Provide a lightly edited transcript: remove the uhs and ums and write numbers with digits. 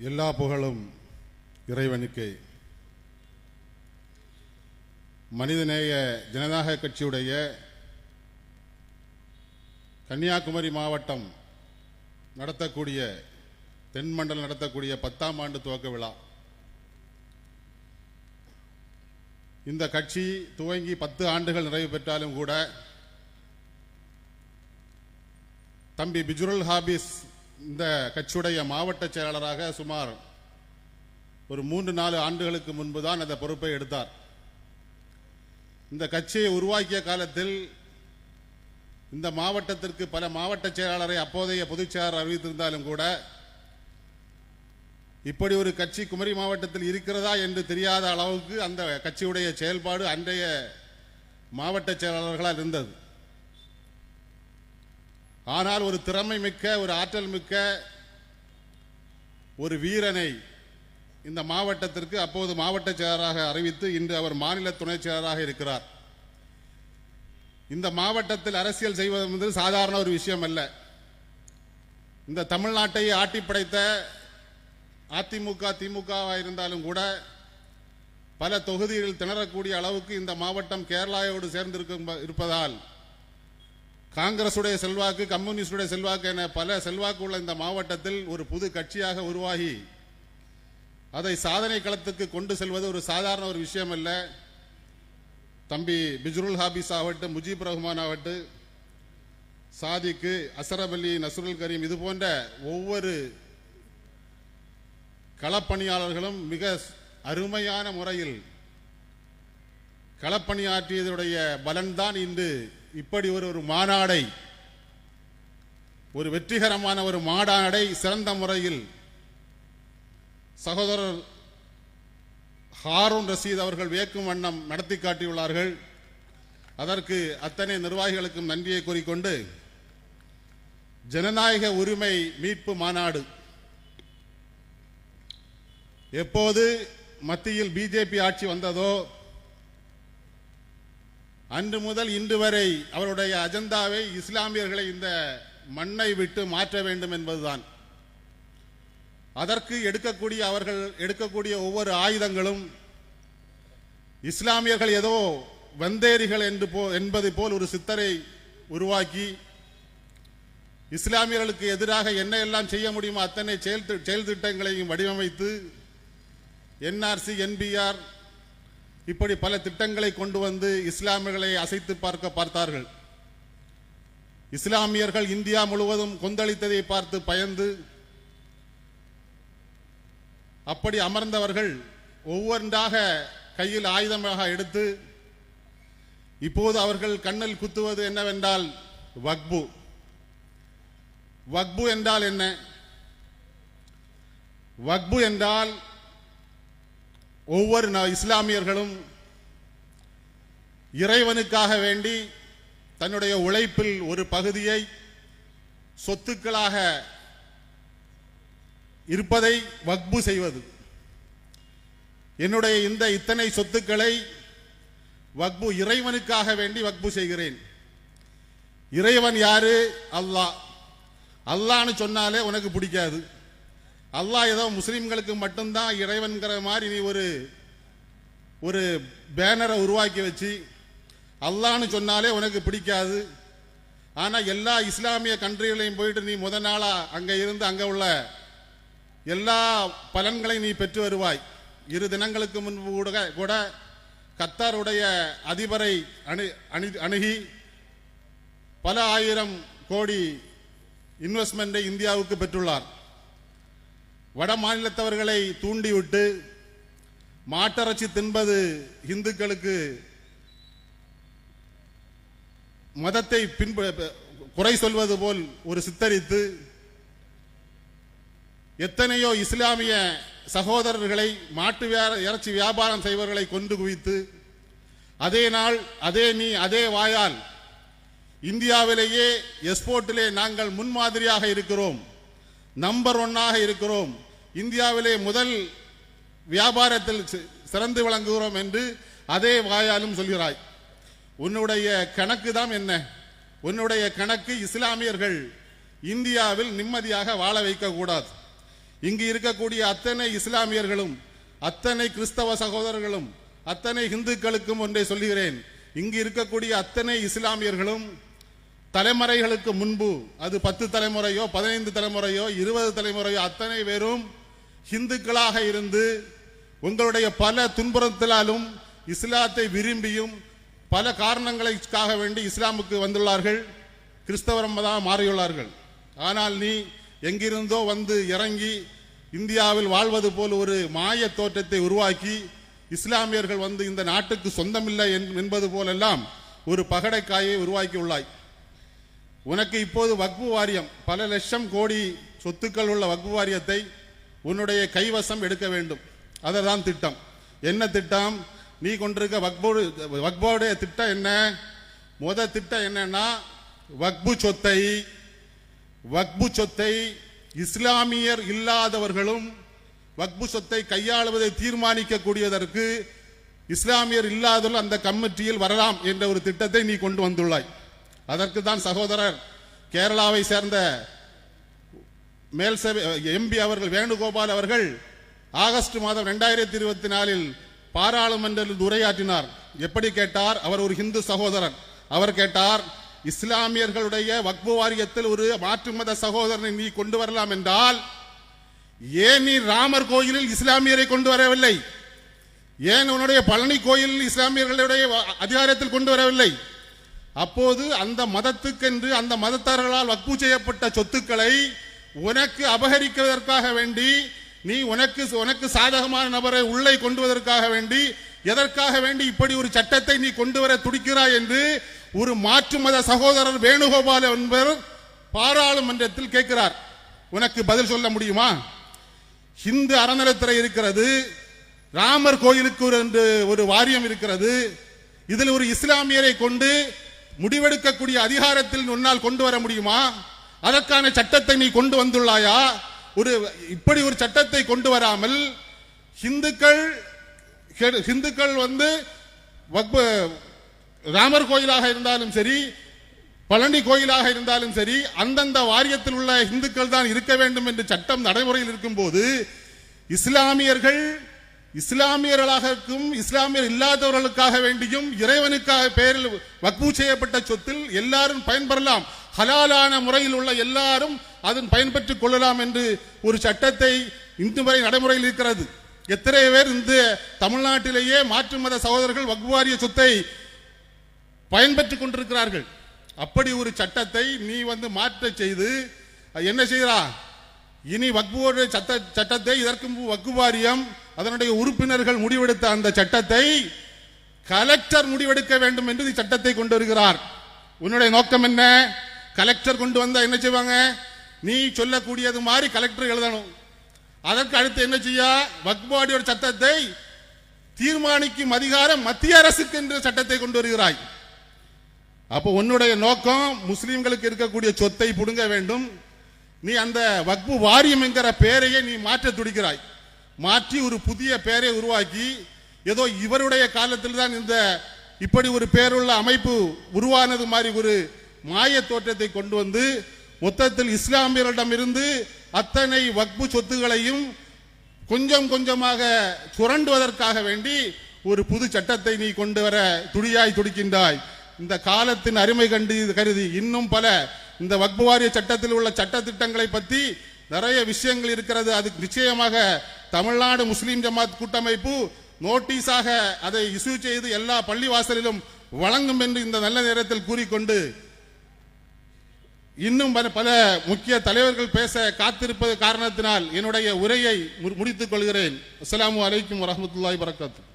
எல்லா புகழும் இறைவனுக்கே. மனிதநேய ஜனநாயக கட்சியுடைய கன்னியாகுமரி மாவட்டம் நடத்தக்கூடிய தென்மண்டலம் நடத்தக்கூடிய 10ஆம் ஆண்டு துவக்க விழா. இந்த கட்சி துவங்கி 10 ஆண்டுகள் நிறைவு பெற்றாலும் கூட தம்பி பிஜ்ருல் ஹாபிஸ் இந்த கட்சியுடைய மாவட்ட செயலாளராக சுமார் ஒரு 3-4 ஆண்டுகளுக்கு முன்புதான் அந்த பொறுப்பை எடுத்தார். இந்த கட்சியை உருவாக்கிய காலத்தில் இந்த மாவட்டத்திற்கு பல மாவட்ட செயலாளரை அப்போதைய பொதுச் செயலாளர் அறிவித்திருந்தாலும் கூட இப்படி ஒரு கட்சி குமரி மாவட்டத்தில் இருக்கிறதா என்று தெரியாத அளவுக்கு அந்த கட்சியுடைய செயல்பாடு அன்றைய மாவட்ட செயலாளர்களால் இருந்தது. ஆனால் ஒரு திறமை மிக்க, ஒரு ஆற்றல் மிக்க ஒரு வீரனை இந்த மாவட்டத்திற்கு அப்போது மாவட்ட செயலராக அறிவித்து இன்று அவர் மாநில துணை செயலராக இருக்கிறார். இந்த மாவட்டத்தில் அரசியல் செய்வது என்பது சாதாரண ஒரு விஷயம் அல்ல. இந்த தமிழ்நாட்டை ஆட்டி படைத்த அதிமுக திமுகவாக இருந்தாலும் கூட பல தொகுதிகளில் திணறக்கூடிய அளவுக்கு இந்த மாவட்டம் கேரளாவோடு சேர்ந்திருப்பதால் காங்கிரசுடைய செல்வாக்கு, கம்யூனிஸ்டுடைய செல்வாக்கு என பல செல்வாக்கு உள்ள இந்த மாவட்டத்தில் ஒரு புது கட்சியாக உருவாகி அதை சாதனை களத்துக்கு கொண்டு செல்வது ஒரு சாதாரண ஒரு விஷயம் அல்ல. தம்பி பிஜ்ருல் ஹாபிஸ் ஆகட்டும், முஜீப் ரஹ்மான் ஆகட்டும், சாதிக்கு, அசரப் அலி, நஸ்ருல் கரீம், இது போன்ற ஒவ்வொரு களப்பணியாளர்களும் மிக அருமையான முறையில் களப்பணியாற்றியதுடைய பலன்தான் இன்று இப்படி ஒரு மாநாடை, ஒரு வெற்றிகரமான ஒரு மாநாடை சிறந்த முறையில் சகோதரர் ஹாரூன் ரஷீத் அவர்கள் வியக்கும் வண்ணம் நடத்தி காட்டியுள்ளார்கள். அதற்கு அத்தனை நிர்வாகிகளுக்கும் நன்றியை கூறிக்கொண்டு, ஜனநாயக உரிமை மீட்பு மாநாடு எப்போது மத்தியில் பிஜேபி ஆட்சி வந்ததோ அன்று முதல் இன்று வரை அவருடைய அஜெண்டாவை இஸ்லாமியர்களை இந்த மண்ணை விட்டு மாற்ற வேண்டும் என்பதுதான். அதற்கு அவர்கள் எடுக்கக்கூடிய ஒவ்வொரு ஆயுதங்களும் இஸ்லாமியர்கள் ஏதோ வந்தேரிகள் என்பது போல் ஒரு சித்தரை உருவாக்கி இஸ்லாமியர்களுக்கு எதிராக என்ன எல்லாம் செய்ய முடியுமோ அத்தனை செயல் திட்டங்களையும் வடிவமைத்து NRC, NBR இப்படி பல திட்டங்களை கொண்டு வந்து இஸ்லாமியர்களை அசைத்து பார்த்தார்கள். இஸ்லாமியர்கள் இந்தியா முழுவதும் கொந்தளித்ததை பார்த்து பயந்து அப்படி அமர்ந்தவர்கள் ஒவ்வொன்றாக கையில் ஆயுதமாக எடுத்து இப்போது அவர்கள் கண்ணில் குத்துவது என்னவென்றால் வக்பு. வக்பு என்றால் என்ன? வக்பு என்றால் ஒவ்வொரு இஸ்லாமியர்களும் இறைவனுக்காக வேண்டி தன்னுடைய உழைப்பில் ஒரு பகுதியை சொத்துக்களாக இருப்பதை வக்பு செய்வது. என்னுடைய இத்தனை சொத்துக்களை வக்பு, இறைவனுக்காக வேண்டி வக்பு செய்கிறேன். இறைவன் யாரு? அல்லாஹ். அல்லாஹ்னு சொன்னாலே உனக்கு பிடிக்காது. அல்லாஹ் ஏதோ முஸ்லிம்களுக்கு மட்டும்தான் இறைவன்கிற மாதிரி நீ ஒரு பேனரை உருவாக்கி வச்சு அல்லாஹ்னு சொன்னாலே உனக்கு பிடிக்காது. ஆனால் எல்லா இஸ்லாமிய கண்ட்ரிகளையும் போயிட்டு நீ முதல் நாளா அங்கே இருந்து அங்கே உள்ள எல்லா பலன்களையும் நீ பெற்று வருவாய். 2 தினங்களுக்கு முன்பு கூட கத்தாருடைய அதிபரை அணுகி பல ஆயிரம் கோடி இன்வெஸ்ட்மெண்டை இந்தியாவுக்கு பெற்றுள்ளார். வட மாநிலத்தவர்களை தூண்டிவிட்டு மாட்டிறைச்சி தின்பது இந்துக்களுக்கு மதத்தை குறை சொல்வது போல் ஒரு சித்தரித்து எத்தனையோ இஸ்லாமிய சகோதரர்களை மாட்டு இறைச்சி வியாபாரம் செய்வர்களை கொண்டு குவித்து அதே வாயால் இந்தியாவிலேயே எக்ஸ்போர்ட்டிலே நாங்கள் முன்மாதிரியாக இருக்கிறோம், நம்பர் 1 இருக்கிறோம், இந்தியாவிலே முதல் வியாபாரத்தில் சிறந்து விளங்குகிறோம் என்று அதே வாயாலும் சொல்கிறாய். உன்னுடைய கணக்கு தான் என்ன? உன்னுடைய கணக்கு இஸ்லாமியர்கள் இந்தியாவில் நிம்மதியாக வாழ வைக்க கூடாது. இங்கு இருக்கக்கூடிய அத்தனை இஸ்லாமியர்களும், அத்தனை கிறிஸ்தவ சகோதரர்களும், அத்தனை இந்துக்களுக்கும் ஒன்றை சொல்லுகிறேன். இங்கு இருக்கக்கூடிய அத்தனை இஸ்லாமியர்களும் தலைமுறைகளுக்கு முன்பு, அது 10 தலைமுறையோ 15 தலைமுறையோ 20 தலைமுறையோ, அத்தனை பேரும் இந்துக்களாக இருந்து உங்களுடைய பல துன்புறுத்தலாலும் இஸ்லாத்தை விரும்பியும் பல காரணங்களுக்காக வேண்டி இஸ்லாமுக்கு வந்துள்ளார்கள், கிறிஸ்தவமாக மாறியுள்ளார்கள். ஆனால் நீ எங்கிருந்தோ வந்து இறங்கி இந்தியாவில் வாழ்வது போல் ஒரு மாய தோற்றத்தை உருவாக்கி இஸ்லாமியர்கள் வந்து இந்த நாட்டுக்கு சொந்தமில்லை என்பது போலெல்லாம் ஒரு பகடைக்காயை உருவாக்கி உள்ளாய். உனக்கு இப்போது வக்ஃபு வாரியம், பல லட்சம் கோடி சொத்துக்கள் உள்ள வக்ஃபு வாரியத்தை உன்னுடைய கைவசம் எடுக்க வேண்டும். அதுதான் திட்டம். என்ன திட்டம்? நீ கொண்டிருக்க வக்ஃபுடைய திட்டம் என்ன? திட்டம் என்னன்னா, வக்ஃபு சொத்தை இஸ்லாமியர் இல்லாதவர்களும் வக்ஃபு சொத்தை கையாளுவதை தீர்மானிக்கக்கூடியதற்கு இஸ்லாமியர் இல்லாதவர்கள் அந்த கமிட்டியில் வரலாம் என்ற ஒரு திட்டத்தை நீ கொண்டு வந்துள்ளாய். அதற்கு தான் சகோதரர் கேரளாவை சேர்ந்த மேல்சபை எம்பி அவர்கள் வேணுகோபால் அவர்கள் ஆகஸ்ட் மாதம் 2024 பாராளுமன்றத்தில் உரையாற்றினார். எப்படி கேட்டார்? அவர் ஒரு இந்து சகோதரர். அவர் கேட்டார், இஸ்லாமியர்களுடைய வக்ஃபு வாரியத்தில் ஒரு மாற்று மத சகோதரனை நீ கொண்டு வரலாம் என்றால் ஏன் நீ ராமர் கோயிலில் இஸ்லாமியரை கொண்டு வரவில்லை? ஏன் உன்னுடைய பழனி கோயிலில் இஸ்லாமியர்களுடைய அதிகாரத்தில் கொண்டு வரவில்லை? அப்போது அந்த மதத்துக்கென்று அந்த மதத்தார்களால் வக்ஃபு செய்யப்பட்ட சொத்துக்களை உனக்கு அபகரிப்பதற்காக வேண்டி நீ உனக்கு சாதகமான நபரை உள்ளே கொண்டு வருவதற்காக வேண்டி எதற்காக வேண்டி இப்படி ஒரு சட்டத்தை நீ கொண்டு வர துடிக்கிறாய் என்று ஒரு மாற்று மத சகோதரர் வேணுகோபால் என்பவர் பாராளுமன்றத்தில் கேட்கிறார். உனக்கு பதில் சொல்ல முடியுமா? இந்து அறநிலையத்துறை இருக்கிறது, ராமர் கோயிலுக்கு ஒரு வாரியம் இருக்கிறது. இதில் ஒரு இஸ்லாமியரை கொண்டு முடிவெடுக்கக்கூடிய அதிகாரத்தில் உன்னால் கொண்டு வர முடியுமா? அதற்கான சட்டத்தை நீ கொண்டு வந்துள்ளாயா? இப்படி ஒரு சட்டத்தை கொண்டு வராமல் இந்துக்கள் வந்து ராமர் கோயிலாக இருந்தாலும் சரி, பழனி கோயிலாக இருந்தாலும் சரி, அந்தந்த வாரியத்தில் உள்ள இந்துக்கள் தான் இருக்க வேண்டும் என்று சட்டம் நடைமுறையில் இருக்கும் போது இஸ்லாமியர்களாகவும் இஸ்லாமியர் இல்லாதவர்களுக்காக வேண்டியும் இறைவனுக்காக பெயரில் வக்ஃபு செய்யப்பட்ட சொத்தில் எல்லாரும் பயன்பெறலாம், ஹலாலான முறையில் உள்ள எல்லாரும் அதன் பயன்பெற்றுக் கொள்ளலாம் என்று ஒரு சட்டத்தை இன்று வரை நடைமுறையில் இருக்கிறது. எத்தனை பேர் இந்த தமிழ்நாட்டிலேயே மாற்று மத சகோதரர்கள் வக்ஃபு வாரிய சொத்தை பயன்பெற்றுக் கொண்டிருக்கிறார்கள். அப்படி ஒரு சட்டத்தை நீ வந்து மாற்ற செய்து என்ன செய்கிறா? இனி வக்ஃபு சட்டத்தை இதற்கு வக்ஃபு வாரியம் அதனுடைய உறுப்பினர்கள் முடிவெடுத்த அந்த சட்டத்தை கலெக்டர் முடிவெடுக்க வேண்டும் என்று சட்டத்தை கொண்டு வருகிறார். உன்னுடைய நோக்கம் என்ன? கலெக்டர் கொண்டு வந்தா என்ன செய்வாங்க? நீ சொல்லக்கூடியது மாதிரி கலெக்டர் எழுதணும். அதற்கு அடுத்து என்ன செய்ய? வக்ஃபு வாரிய சட்டத்தை தீர்மானிக்கும் அதிகாரம் மத்திய அரசுக்கு என்ற சட்டத்தை கொண்டு வருகிறாய். அப்போ உன்னுடைய நோக்கம் முஸ்லிம்களுக்கு இருக்கக்கூடிய சொத்தை புடுங்க வேண்டும். நீ அந்த வக்ஃபு வாரியம் என்கிற பெயரையே நீ மாற்ற துடிக்கிறாய். மாற்றி ஒரு புதிய பெயரை உருவாக்கி ஏதோ இவருடைய காலத்தில் தான் இந்த இப்படி ஒரு பெயருள்ள அமைப்பு உருவானது மாதிரி ஒரு மாய தோற்றத்தை கொண்டு வந்து மொத்தத்தில் இஸ்லாமியர்களிடம் இருந்து அத்தனை வக்ஃபு சொத்துகளையும் கொஞ்சம் கொஞ்சமாக சுரண்டுவதற்காக வேண்டி ஒரு புது சட்டத்தை நீ கொண்டு வர துடிக்கின்றாய். இந்த காலத்தின் அருமை கருதி இன்னும் பல இந்த வக்ஃபு வாரிய சட்டத்தில் உள்ள சட்ட திட்டங்களை பற்றி நிறைய விஷயங்கள் இருக்கிறது. அதுக்கு நிச்சயமாக தமிழ்நாடு முஸ்லிம் ஜமாத் கூட்டமைப்பு நோட்டீஸாக அதை இஷ்யூ செய்து எல்லா பள்ளிவாசலிலும் வழங்கும் என்று இந்த நல்ல நேரத்தில் கூறிக்கொண்டு இன்னும் பல முக்கிய தலைவர்கள் பேச காத்திருப்பது காரணத்தினால் என்னுடைய உரையை முடித்துக் கொள்கிறேன். அஸ்ஸலாமு அலைக்கும் வரஹ்மத்துல்லாஹி வபரகாத்துஹு.